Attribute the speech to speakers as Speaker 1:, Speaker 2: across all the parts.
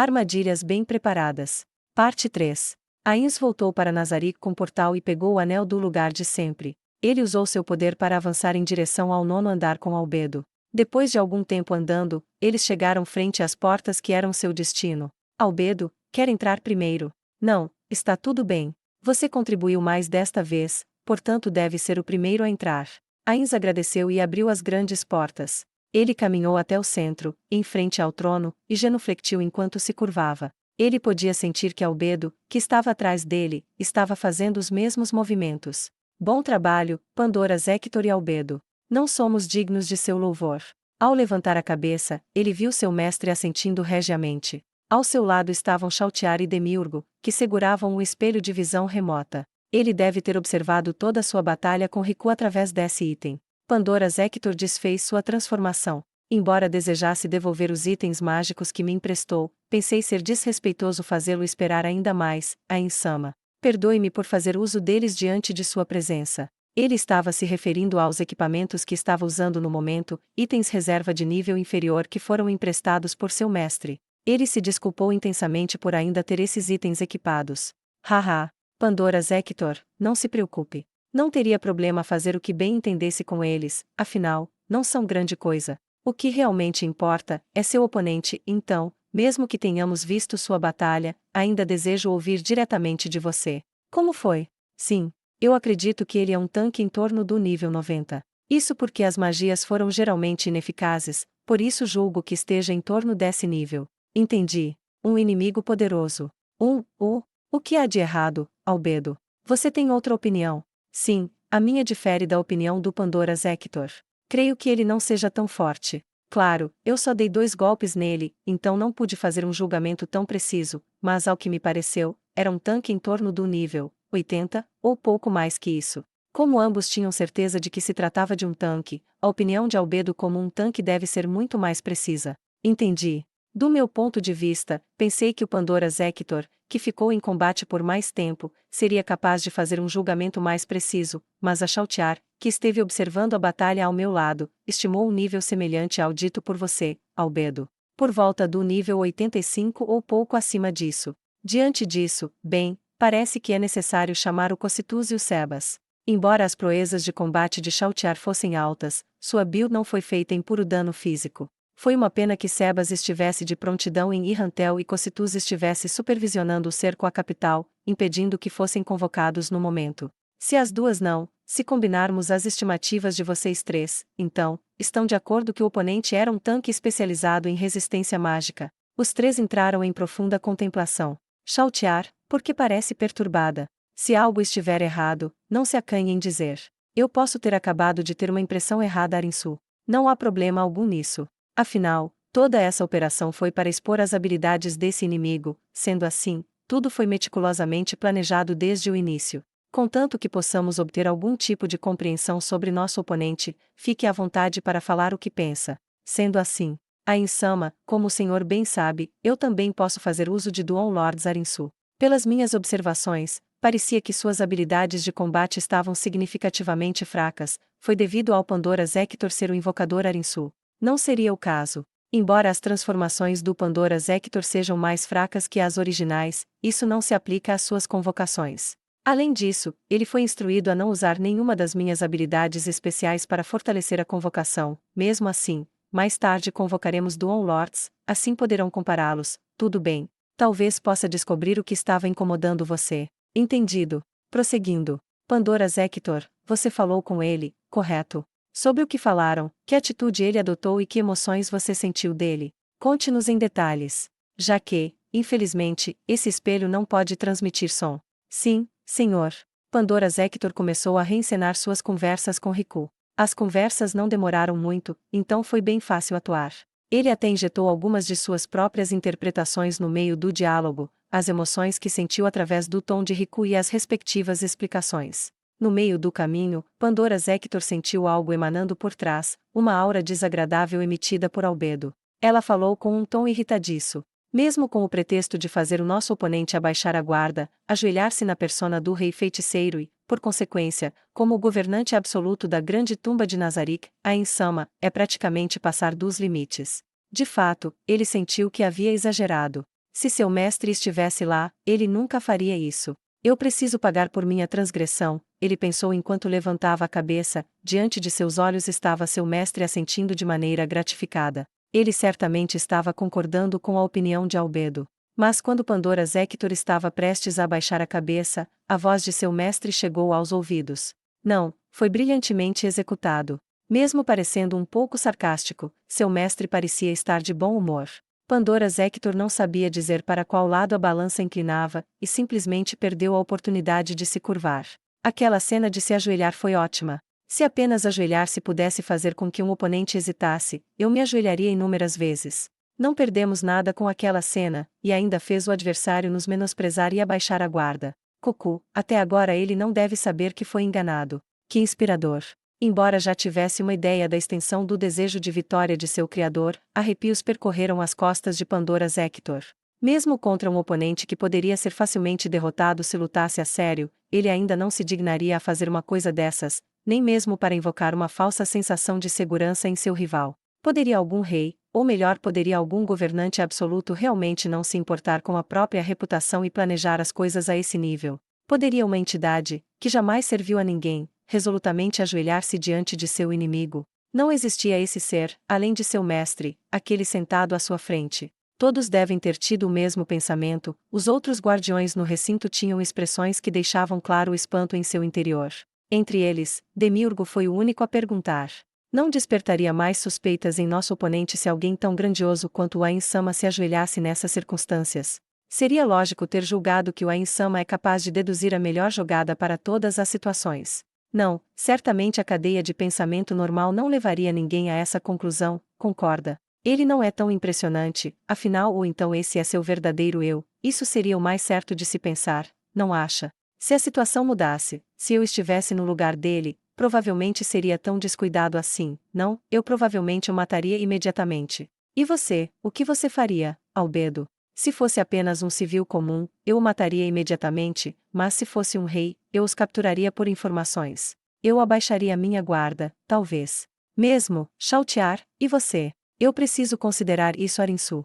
Speaker 1: Armadilhas bem preparadas. Parte 3. Ainz voltou para Nazarick com o portal e pegou o anel do lugar de sempre. Ele usou seu poder para avançar em direção ao 9º andar com Albedo. Depois de algum tempo andando, eles chegaram frente às portas que eram seu destino. Albedo, quer entrar primeiro? Não, está tudo bem. Você contribuiu mais desta vez, portanto deve ser o primeiro a entrar. Ainz agradeceu e abriu as grandes portas. Ele caminhou até o centro, em frente ao trono, e genufletiu enquanto se curvava. Ele podia sentir que Albedo, que estava atrás dele, estava fazendo os mesmos movimentos. Bom trabalho, Pandoras Hector e Albedo. Não somos dignos de seu louvor. Ao levantar a cabeça, ele viu seu mestre assentindo regiamente. Ao seu lado estavam Chaltiar e Demiurgo, que seguravam o espelho de visão remota. Ele deve ter observado toda a sua batalha com Riku através desse item. Pandoras Hector desfez sua transformação. Embora desejasse devolver os itens mágicos que me emprestou, pensei ser desrespeitoso fazê-lo esperar ainda mais, Ainz-sama. Perdoe-me por fazer uso deles diante de sua presença. Ele estava se referindo aos equipamentos que estava usando no momento, itens reserva de nível inferior que foram emprestados por seu mestre. Ele se desculpou intensamente por ainda ter esses itens equipados. Haha. Pandoras Hector, não se preocupe. Não teria problema fazer o que bem entendesse com eles, afinal, não são grande coisa. O que realmente importa é seu oponente, então, mesmo que tenhamos visto sua batalha, ainda desejo ouvir diretamente de você. Como foi? Sim, eu acredito que ele é um tanque em torno do nível 90. Isso porque as magias foram geralmente ineficazes, por isso julgo que esteja em torno desse nível. Entendi. Um inimigo poderoso. O que há de errado, Albedo? Você tem outra opinião? Sim, a minha difere da opinião do Pandoras Hector. Creio que ele não seja tão forte. Claro, eu só dei 2 golpes nele, então não pude fazer um julgamento tão preciso, mas ao que me pareceu, era um tanque em torno do nível 80, ou pouco mais que isso. Como ambos tinham certeza de que se tratava de um tanque, a opinião de Albedo como um tanque deve ser muito mais precisa. Entendi. Do meu ponto de vista, pensei que o Pandoras Hector, que ficou em combate por mais tempo, seria capaz de fazer um julgamento mais preciso, mas a Chaltiar, que esteve observando a batalha ao meu lado, estimou um nível semelhante ao dito por você, Albedo. Por volta do nível 85 ou pouco acima disso. Diante disso, bem, parece que é necessário chamar o Cocytus e o Sebas. Embora as proezas de combate de Chaltiar fossem altas, sua build não foi feita em puro dano físico. Foi uma pena que Sebas estivesse de prontidão em Irrantel e Cocytus estivesse supervisionando o cerco à capital, impedindo que fossem convocados no momento. Se as duas não, se combinarmos as estimativas de vocês três, então, estão de acordo que o oponente era um tanque especializado em resistência mágica. Os 3 entraram em profunda contemplação. Chaltiar, porque parece perturbada. Se algo estiver errado, não se acanhe em dizer. Eu posso ter acabado de ter uma impressão errada, Arinsu. Não há problema algum nisso. Afinal, toda essa operação foi para expor as habilidades desse inimigo, sendo assim, tudo foi meticulosamente planejado desde o início. Contanto que possamos obter algum tipo de compreensão sobre nosso oponente, fique à vontade para falar o que pensa. Sendo assim, Ainz-sama, como o senhor bem sabe, eu também posso fazer uso de Duon Lords Arinsu. Pelas minhas observações, parecia que suas habilidades de combate estavam significativamente fracas, foi devido ao Pandoras Hector ser o invocador Arinsu. Não seria o caso. Embora as transformações do Pandoras Hector sejam mais fracas que as originais, isso não se aplica às suas convocações. Além disso, ele foi instruído a não usar nenhuma das minhas habilidades especiais para fortalecer a convocação. Mesmo assim, mais tarde convocaremos Duon Lords, assim poderão compará-los. Tudo bem. Talvez possa descobrir o que estava incomodando você. Entendido. Prosseguindo. Pandoras Hector, você falou com ele, correto? Sobre o que falaram, que atitude ele adotou e que emoções você sentiu dele. Conte-nos em detalhes. Já que, infelizmente, esse espelho não pode transmitir som. Sim, senhor. Pandoras Hector começou a reencenar suas conversas com Riku. As conversas não demoraram muito, então foi bem fácil atuar. Ele até injetou algumas de suas próprias interpretações no meio do diálogo, as emoções que sentiu através do tom de Riku e as respectivas explicações. No meio do caminho, Pandoras Hector sentiu algo emanando por trás, uma aura desagradável emitida por Albedo. Ela falou com um tom irritadiço. Mesmo com o pretexto de fazer o nosso oponente abaixar a guarda, ajoelhar-se na persona do rei feiticeiro e, por consequência, como o governante absoluto da grande tumba de Nazarick, Ainz-sama, é praticamente passar dos limites. De fato, ele sentiu que havia exagerado. Se seu mestre estivesse lá, ele nunca faria isso. Eu preciso pagar por minha transgressão, ele pensou enquanto levantava a cabeça. Diante de seus olhos estava seu mestre assentindo de maneira gratificada. Ele certamente estava concordando com a opinião de Albedo. Mas quando Pandoras Hector estava prestes a abaixar a cabeça, a voz de seu mestre chegou aos ouvidos. Não, foi brilhantemente executado. Mesmo parecendo um pouco sarcástico, seu mestre parecia estar de bom humor. Pandoras Hector não sabia dizer para qual lado a balança inclinava, e simplesmente perdeu a oportunidade de se curvar. Aquela cena de se ajoelhar foi ótima. Se apenas ajoelhar-se pudesse fazer com que um oponente hesitasse, eu me ajoelharia inúmeras vezes. Não perdemos nada com aquela cena, e ainda fez o adversário nos menosprezar e abaixar a guarda. Cucu, até agora ele não deve saber que foi enganado. Que inspirador! Embora já tivesse uma ideia da extensão do desejo de vitória de seu criador, arrepios percorreram as costas de Pandoras Hector. Mesmo contra um oponente que poderia ser facilmente derrotado se lutasse a sério, ele ainda não se dignaria a fazer uma coisa dessas, nem mesmo para invocar uma falsa sensação de segurança em seu rival. Poderia algum rei, ou melhor, poderia algum governante absoluto realmente não se importar com a própria reputação e planejar as coisas a esse nível? Poderia uma entidade, que jamais serviu a ninguém, resolutamente ajoelhar-se diante de seu inimigo? Não existia esse ser, além de seu mestre, aquele sentado à sua frente. Todos devem ter tido o mesmo pensamento. Os outros guardiões no recinto tinham expressões que deixavam claro o espanto em seu interior. Entre eles, Demiurgo foi o único a perguntar: não despertaria mais suspeitas em nosso oponente se alguém tão grandioso quanto o Ain-sama se ajoelhasse nessas circunstâncias? Seria lógico ter julgado que o Ain-sama é capaz de deduzir a melhor jogada para todas as situações. Não, certamente a cadeia de pensamento normal não levaria ninguém a essa conclusão, concorda? Ele não é tão impressionante, afinal, ou então esse é seu verdadeiro eu. Isso seria o mais certo de se pensar, não acha? Se a situação mudasse, se eu estivesse no lugar dele, provavelmente seria tão descuidado assim, não? Eu provavelmente o mataria imediatamente. E você, o que você faria, Albedo? Se fosse apenas um civil comum, eu o mataria imediatamente, mas se fosse um rei, eu os capturaria por informações. Eu abaixaria minha guarda, talvez. Mesmo, Chautiar, e você? Eu preciso considerar isso, Arinsu.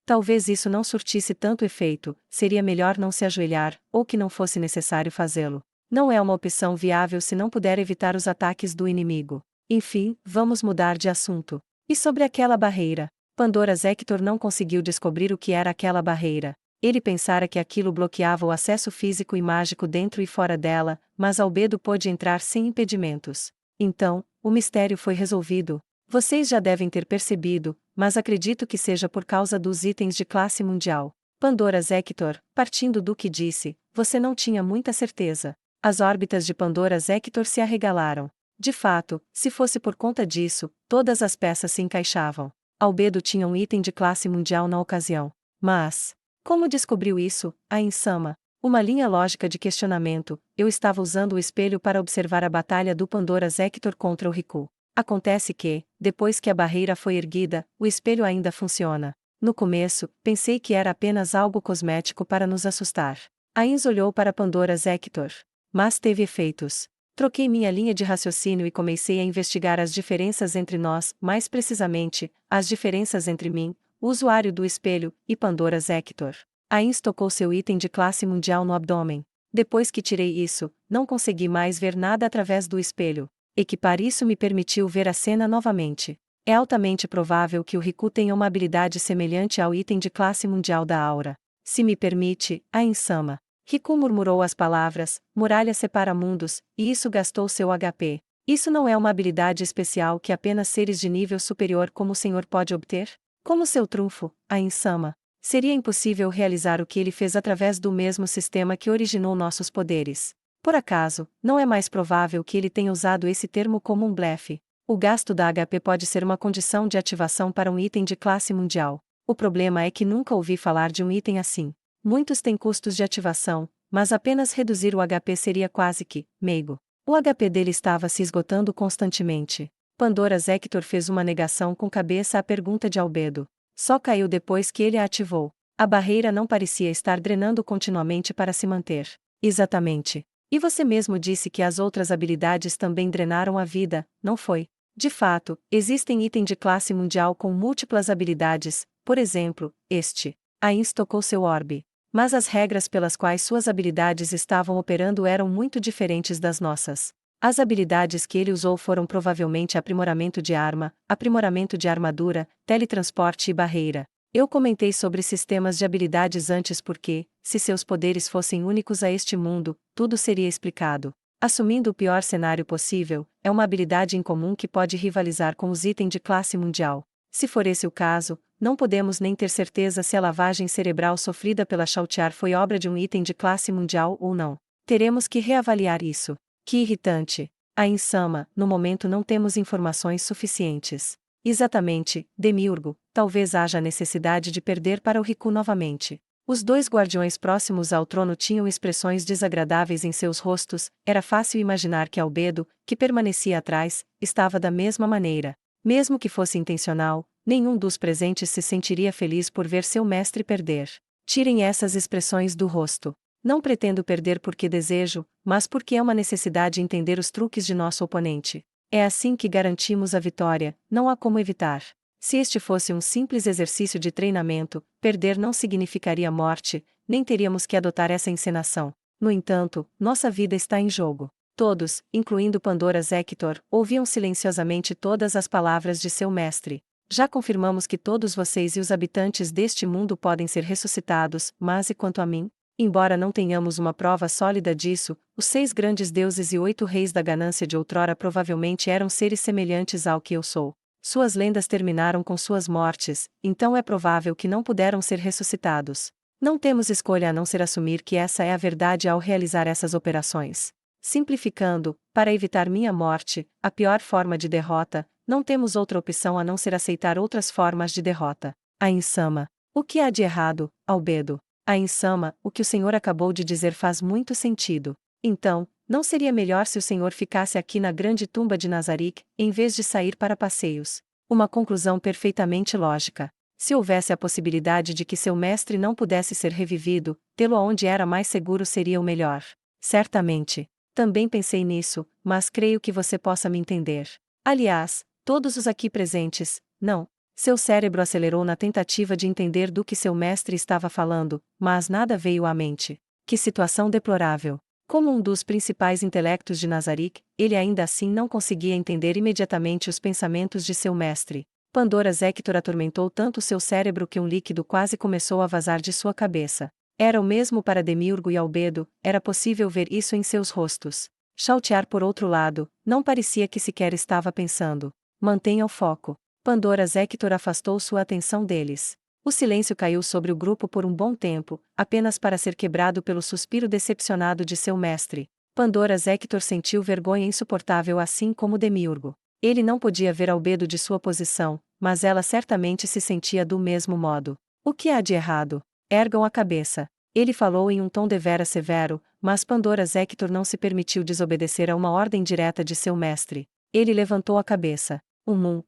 Speaker 1: Talvez isso não surtisse tanto efeito, seria melhor não se ajoelhar, ou que não fosse necessário fazê-lo. Não é uma opção viável se não puder evitar os ataques do inimigo. Enfim, vamos mudar de assunto. E sobre aquela barreira? Pandoras Hector não conseguiu descobrir o que era aquela barreira. Ele pensara que aquilo bloqueava o acesso físico e mágico dentro e fora dela, mas Albedo pôde entrar sem impedimentos. Então, o mistério foi resolvido. Vocês já devem ter percebido, mas acredito que seja por causa dos itens de classe mundial. Pandoras Hector, partindo do que disse, você não tinha muita certeza. As órbitas de Pandoras Hector se arregalaram. De fato, se fosse por conta disso, todas as peças se encaixavam. Albedo tinha um item de classe mundial na ocasião. Mas, como descobriu isso, Ain-sama? Uma linha lógica de questionamento. Eu estava usando o espelho para observar a batalha do Pandoras Hector contra o Riku. Acontece que, depois que a barreira foi erguida, o espelho ainda funciona. No começo, pensei que era apenas algo cosmético para nos assustar. Ains olhou para Pandoras Hector. Mas teve efeitos. Troquei minha linha de raciocínio e comecei a investigar as diferenças entre nós, mais precisamente, as diferenças entre mim, o usuário do espelho, e Pandoras Hector. Ains tocou seu item de classe mundial no abdômen. Depois que tirei isso, não consegui mais ver nada através do espelho. Equipar isso me permitiu ver a cena novamente. É altamente provável que o Riku tenha uma habilidade semelhante ao item de classe mundial da aura. Se me permite, Ain-sama. Riku murmurou as palavras: muralha separa mundos, e isso gastou seu HP. Isso não é uma habilidade especial que apenas seres de nível superior como o senhor pode obter? Como seu trunfo, Ain-sama. Seria impossível realizar o que ele fez através do mesmo sistema que originou nossos poderes. Por acaso, não é mais provável que ele tenha usado esse termo como um blefe? O gasto da HP pode ser uma condição de ativação para um item de classe mundial. O problema é que nunca ouvi falar de um item assim. Muitos têm custos de ativação, mas apenas reduzir o HP seria quase que meigo. O HP dele estava se esgotando constantemente. Pandoras Hector fez uma negação com cabeça à pergunta de Albedo. Só caiu depois que ele a ativou. A barreira não parecia estar drenando continuamente para se manter. Exatamente. E você mesmo disse que as outras habilidades também drenaram a vida, não foi? De fato, existem itens de classe mundial com múltiplas habilidades, por exemplo, este. Ains tocou seu orbe. Mas as regras pelas quais suas habilidades estavam operando eram muito diferentes das nossas. As habilidades que ele usou foram provavelmente aprimoramento de arma, aprimoramento de armadura, teletransporte e barreira. Eu comentei sobre sistemas de habilidades antes porque, se seus poderes fossem únicos a este mundo, tudo seria explicado. Assumindo o pior cenário possível, é uma habilidade incomum que pode rivalizar com os itens de classe mundial. Se for esse o caso, não podemos nem ter certeza se a lavagem cerebral sofrida pela Chautiar foi obra de um item de classe mundial ou não. Teremos que reavaliar isso. Que irritante. Ains-sama, no momento não temos informações suficientes. Exatamente, Demiurgo, talvez haja necessidade de perder para o Riku novamente. Os dois guardiões próximos ao trono tinham expressões desagradáveis em seus rostos, era fácil imaginar que Albedo, que permanecia atrás, estava da mesma maneira. Mesmo que fosse intencional, nenhum dos presentes se sentiria feliz por ver seu mestre perder. Tirem essas expressões do rosto. Não pretendo perder porque desejo, mas porque é uma necessidade entender os truques de nosso oponente. É assim que garantimos a vitória, não há como evitar. Se este fosse um simples exercício de treinamento, perder não significaria morte, nem teríamos que adotar essa encenação. No entanto, nossa vida está em jogo. Todos, incluindo Pandora's Hector, ouviam silenciosamente todas as palavras de seu mestre. Já confirmamos que todos vocês e os habitantes deste mundo podem ser ressuscitados, mas e quanto a mim? Embora não tenhamos uma prova sólida disso, os 6 grandes deuses e 8 reis da ganância de outrora provavelmente eram seres semelhantes ao que eu sou. Suas lendas terminaram com suas mortes, então é provável que não puderam ser ressuscitados. Não temos escolha a não ser assumir que essa é a verdade ao realizar essas operações. Simplificando, para evitar minha morte, a pior forma de derrota, não temos outra opção a não ser aceitar outras formas de derrota. Ains-sama. O que há de errado, Albedo? Ains-sama, o que o senhor acabou de dizer faz muito sentido. Então, não seria melhor se o senhor ficasse aqui na grande tumba de Nazarick, em vez de sair para passeios? Uma conclusão perfeitamente lógica. Se houvesse a possibilidade de que seu mestre não pudesse ser revivido, tê-lo onde era mais seguro seria o melhor. Certamente. Também pensei nisso, mas creio que você possa me entender. Aliás, todos os aqui presentes, não. Seu cérebro acelerou na tentativa de entender do que seu mestre estava falando, mas nada veio à mente. Que situação deplorável. Como um dos principais intelectos de Nazarick, ele ainda assim não conseguia entender imediatamente os pensamentos de seu mestre. Pandora's Hector atormentou tanto seu cérebro que um líquido quase começou a vazar de sua cabeça. Era o mesmo para Demiurgo e Albedo, era possível ver isso em seus rostos. Chautiar por outro lado, não parecia que sequer estava pensando. Mantenha o foco. Pandora's Hector afastou sua atenção deles. O silêncio caiu sobre o grupo por um bom tempo, apenas para ser quebrado pelo suspiro decepcionado de seu mestre. Pandora's Hector sentiu vergonha insuportável assim como Demiurgo. Ele não podia ver Albedo de sua posição, mas ela certamente se sentia do mesmo modo. O que há de errado? Ergam a cabeça. Ele falou em um tom deveras severo, mas Pandora's Hector não se permitiu desobedecer a uma ordem direta de seu mestre. Ele levantou a cabeça.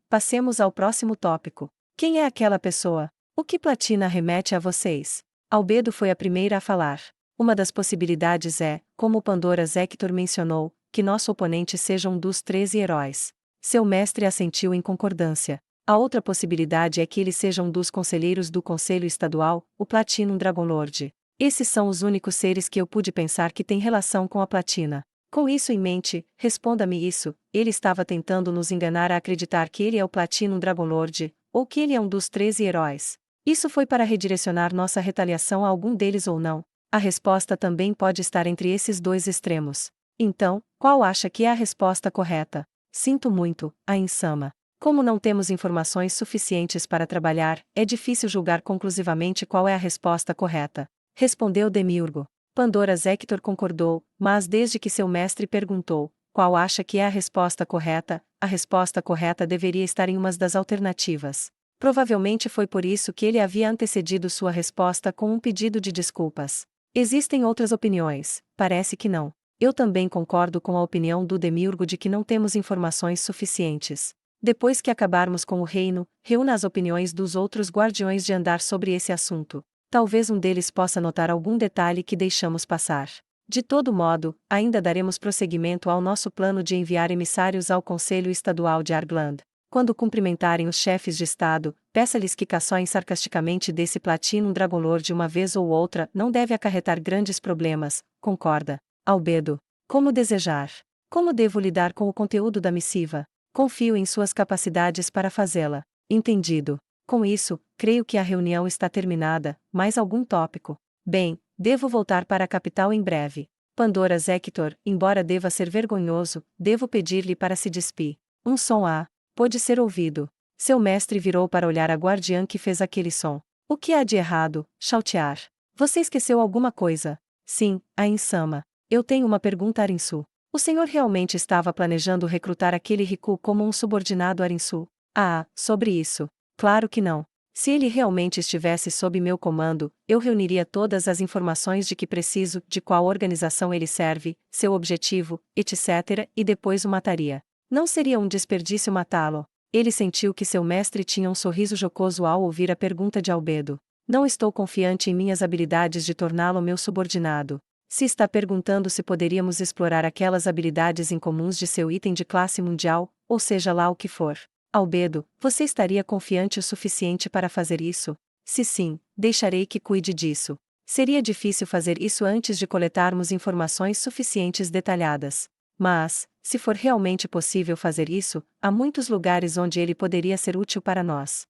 Speaker 1: Passemos ao próximo tópico. Quem é aquela pessoa? O que Platina remete a vocês? Albedo foi a primeira a falar. Uma das possibilidades é, como Pandora's Hector mencionou, que nosso oponente seja um dos 13 heróis. Seu mestre assentiu em concordância. A outra possibilidade é que ele seja um dos conselheiros do Conselho Estadual, o Platinum Dragonlord. Esses são os únicos seres que eu pude pensar que têm relação com a Platina. Com isso em mente, responda-me isso, ele estava tentando nos enganar a acreditar que ele é o Platinum Dragonlord, ou que ele é um dos 13 heróis. Isso foi para redirecionar nossa retaliação a algum deles ou não? A resposta também pode estar entre esses dois extremos. Então, qual acha que é a resposta correta? Sinto muito, Ains-sama. Como não temos informações suficientes para trabalhar, é difícil julgar conclusivamente qual é a resposta correta. Respondeu Demiurgo. Pandora's Hector concordou, mas desde que seu mestre perguntou, qual acha que é a resposta correta deveria estar em uma das alternativas. Provavelmente foi por isso que ele havia antecedido sua resposta com um pedido de desculpas. Existem outras opiniões, parece que não. Eu também concordo com a opinião do Demiurgo de que não temos informações suficientes. Depois que acabarmos com o reino, reúna as opiniões dos outros guardiões de andar sobre esse assunto. Talvez um deles possa notar algum detalhe que deixamos passar. De todo modo, ainda daremos prosseguimento ao nosso plano de enviar emissários ao Conselho Estadual de Argland. Quando cumprimentarem os chefes de Estado, peça-lhes que caçoem sarcasticamente desse Platinum Dragolord de uma vez ou outra não deve acarretar grandes problemas, concorda? Albedo. Como desejar. Como devo lidar com o conteúdo da missiva? Confio em suas capacidades para fazê-la. Entendido. Com isso, creio que a reunião está terminada. Mais algum tópico? Bem, devo voltar para a capital em breve. Pandoras Hector, embora deva ser vergonhoso, devo pedir-lhe para se despir. Um som pôde ser ouvido. Seu mestre virou para olhar a guardiã que fez aquele som. O que há de errado, Chaltiar? Você esqueceu alguma coisa? Sim, a Insama. Eu tenho uma pergunta, Arinsu. O senhor realmente estava planejando recrutar aquele Riku como um subordinado Arinsu? Sobre isso. Claro que não. Se ele realmente estivesse sob meu comando, eu reuniria todas as informações de que preciso, de qual organização ele serve, seu objetivo, etc., e depois o mataria. Não seria um desperdício matá-lo. Ele sentiu que seu mestre tinha um sorriso jocoso ao ouvir a pergunta de Albedo. Não estou confiante em minhas habilidades de torná-lo meu subordinado. Se está perguntando se poderíamos explorar aquelas habilidades incomuns de seu item de classe mundial, ou seja lá o que for. Albedo, você estaria confiante o suficiente para fazer isso? Se sim, deixarei que cuide disso. Seria difícil fazer isso antes de coletarmos informações suficientes detalhadas. Mas, se for realmente possível fazer isso, há muitos lugares onde ele poderia ser útil para nós.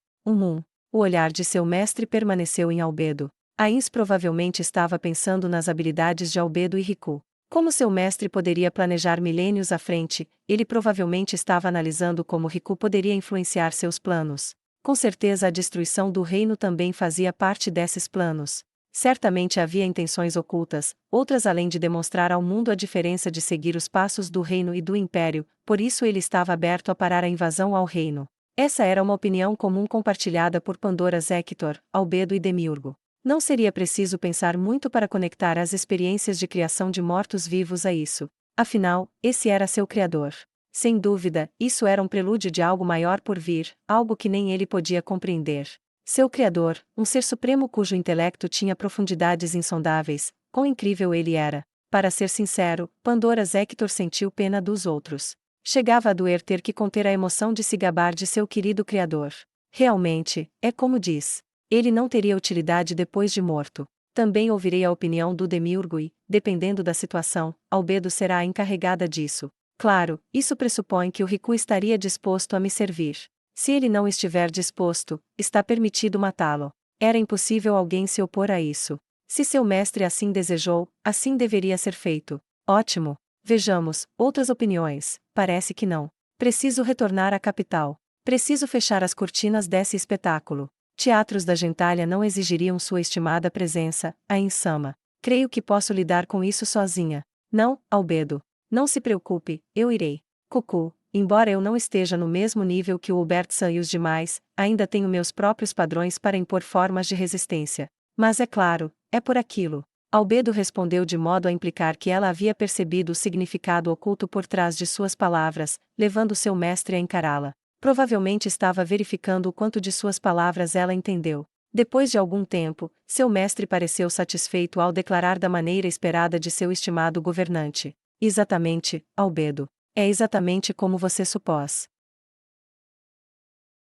Speaker 1: O olhar de seu mestre permaneceu em Albedo. Ains provavelmente estava pensando nas habilidades de Albedo e Riku. Como seu mestre poderia planejar milênios à frente, ele provavelmente estava analisando como Riku poderia influenciar seus planos. Com certeza a destruição do reino também fazia parte desses planos. Certamente havia intenções ocultas, outras além de demonstrar ao mundo a diferença de seguir os passos do reino e do império, por isso ele estava aberto a parar a invasão ao reino. Essa era uma opinião comum compartilhada por Pandoras Hector, Albedo e Demiurgo. Não seria preciso pensar muito para conectar as experiências de criação de mortos-vivos a isso. Afinal, esse era seu criador. Sem dúvida, isso era um prelúdio de algo maior por vir, algo que nem ele podia compreender. Seu criador, um ser supremo cujo intelecto tinha profundidades insondáveis, quão incrível ele era. Para ser sincero, Pandoras Hector sentiu pena dos outros. Chegava a doer ter que conter a emoção de se gabar de seu querido criador. Realmente, é como diz. Ele não teria utilidade depois de morto. Também ouvirei a opinião do Demiurgo e, dependendo da situação, Albedo será a encarregada disso. Claro, isso pressupõe que o Riku estaria disposto a me servir. Se ele não estiver disposto, está permitido matá-lo. Era impossível alguém se opor a isso. Se seu mestre assim desejou, assim deveria ser feito. Ótimo. Vejamos, outras opiniões. Parece que não. Preciso retornar à capital. Preciso fechar as cortinas desse espetáculo. Teatros da gentalha não exigiriam sua estimada presença, a Insama. Creio que posso lidar com isso sozinha. Não, Albedo. Não se preocupe, eu irei. Cucu, embora eu não esteja no mesmo nível que o Hubertson e os demais, ainda tenho meus próprios padrões para impor formas de resistência. Mas é claro, é por aquilo. Albedo respondeu de modo a implicar que ela havia percebido o significado oculto por trás de suas palavras, levando seu mestre a encará-la. Provavelmente estava verificando o quanto de suas palavras ela entendeu. Depois de algum tempo, seu mestre pareceu satisfeito ao declarar da maneira esperada de seu estimado governante. Exatamente, Albedo. É exatamente como você supôs.